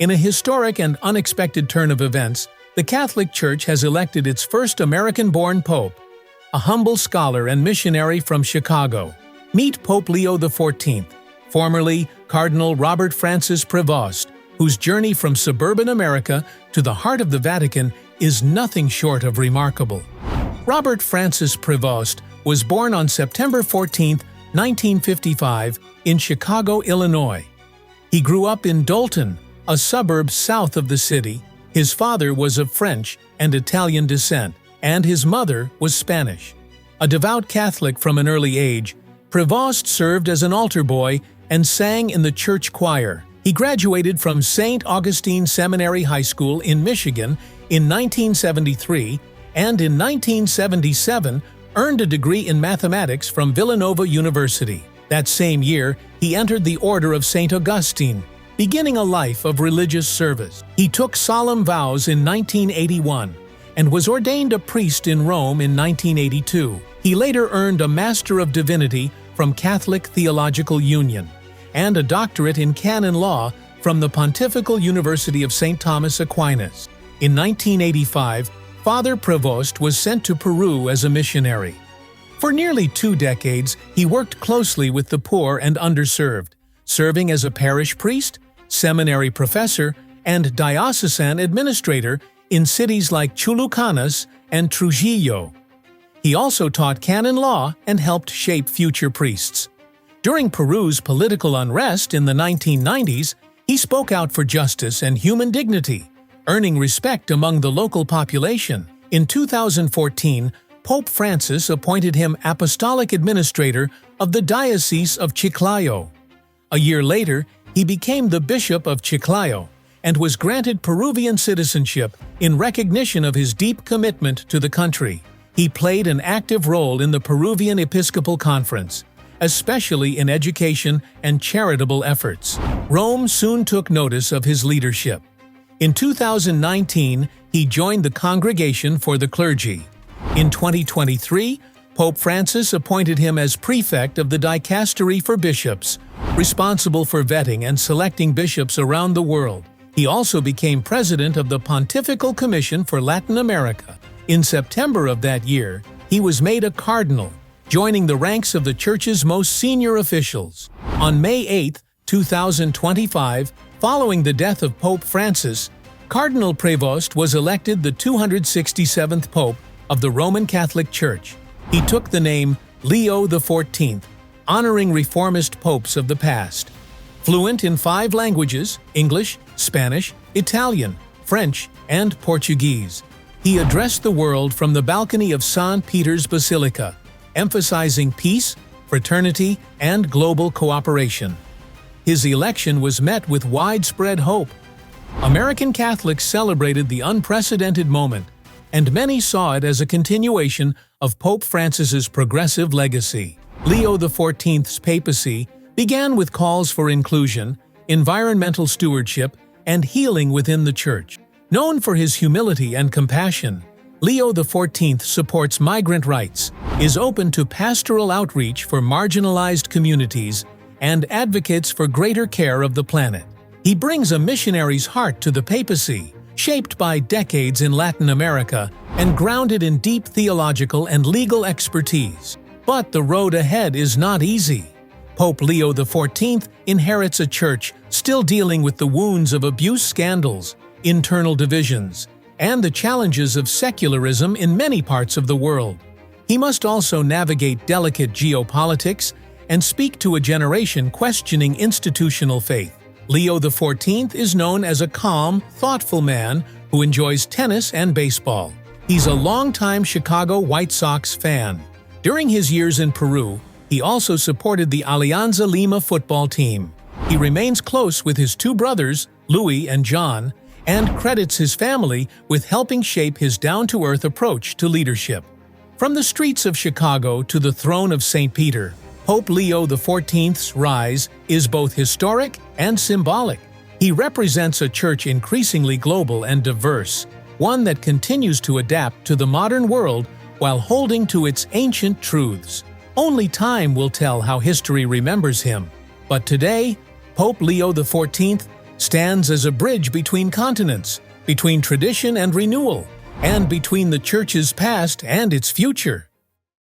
In a historic and unexpected turn of events, the Catholic Church has elected its first American-born pope, a humble scholar and missionary from Chicago. Meet Pope Leo XIV, formerly Cardinal Robert Francis Prevost, whose journey from suburban America to the heart of the Vatican is nothing short of remarkable. Robert Francis Prevost was born on September 14, 1955, in Chicago, Illinois. He grew up in Dolton, a suburb south of the city. His father was of French and Italian descent, and his mother was Spanish. A devout Catholic from an early age, Prevost served as an altar boy and sang in the church choir. He graduated from St. Augustine Seminary High School in Michigan in 1973 and in 1977 earned a degree in mathematics from Villanova University. That same year, he entered the Order of St. Augustine, beginning a life of religious service. He took solemn vows in 1981 and was ordained a priest in Rome in 1982. He later earned a Master of Divinity from Catholic Theological Union and a doctorate in canon law from the Pontifical University of St. Thomas Aquinas. In 1985, Father Prevost was sent to Peru as a missionary. For nearly 2 decades, he worked closely with the poor and underserved, serving as a parish priest, seminary professor, and diocesan administrator in cities like Chulucanas and Trujillo. He also taught canon law and helped shape future priests. During Peru's political unrest in the 1990s, he spoke out for justice and human dignity, earning respect among the local population. In 2014, Pope Francis appointed him Apostolic Administrator of the Diocese of Chiclayo. A year later, he became the Bishop of Chiclayo and was granted Peruvian citizenship in recognition of his deep commitment to the country. He played an active role in the Peruvian Episcopal Conference, especially in education and charitable efforts. Rome soon took notice of his leadership. In 2019, he joined the Congregation for the Clergy. In 2023, Pope Francis appointed him as prefect of the Dicastery for Bishops, responsible for vetting and selecting bishops around the world. He also became president of the Pontifical Commission for Latin America. In September of that year, he was made a cardinal, joining the ranks of the Church's most senior officials. On May 8, 2025, following the death of Pope Francis, Cardinal Prevost was elected the 267th Pope of the Roman Catholic Church. He took the name Leo XIV, honoring reformist popes of the past. Fluent in 5 languages, English, Spanish, Italian, French, and Portuguese, he addressed the world from the balcony of St. Peter's Basilica, emphasizing peace, fraternity, and global cooperation. His election was met with widespread hope. American Catholics celebrated the unprecedented moment, and many saw it as a continuation of Pope Francis's progressive legacy. Leo XIV's papacy began with calls for inclusion, environmental stewardship, and healing within the Church. Known for his humility and compassion, Leo XIV supports migrant rights, is open to pastoral outreach for marginalized communities, and advocates for greater care of the planet. He brings a missionary's heart to the papacy, shaped by decades in Latin America and grounded in deep theological and legal expertise. But the road ahead is not easy. Pope Leo XIV inherits a church still dealing with the wounds of abuse scandals, internal divisions, and the challenges of secularism in many parts of the world. He must also navigate delicate geopolitics and speak to a generation questioning institutional faith. Leo XIV is known as a calm, thoughtful man who enjoys tennis and baseball. He's a longtime Chicago White Sox fan. During his years in Peru, he also supported the Alianza Lima football team. He remains close with his 2 brothers, Louis and John, and credits his family with helping shape his down-to-earth approach to leadership. From the streets of Chicago to the throne of St. Peter, Pope Leo XIV's rise is both historic and symbolic. He represents a church increasingly global and diverse, one that continues to adapt to the modern world while holding to its ancient truths. Only time will tell how history remembers him. But today, Pope Leo XIV stands as a bridge between continents, between tradition and renewal, and between the Church's past and its future.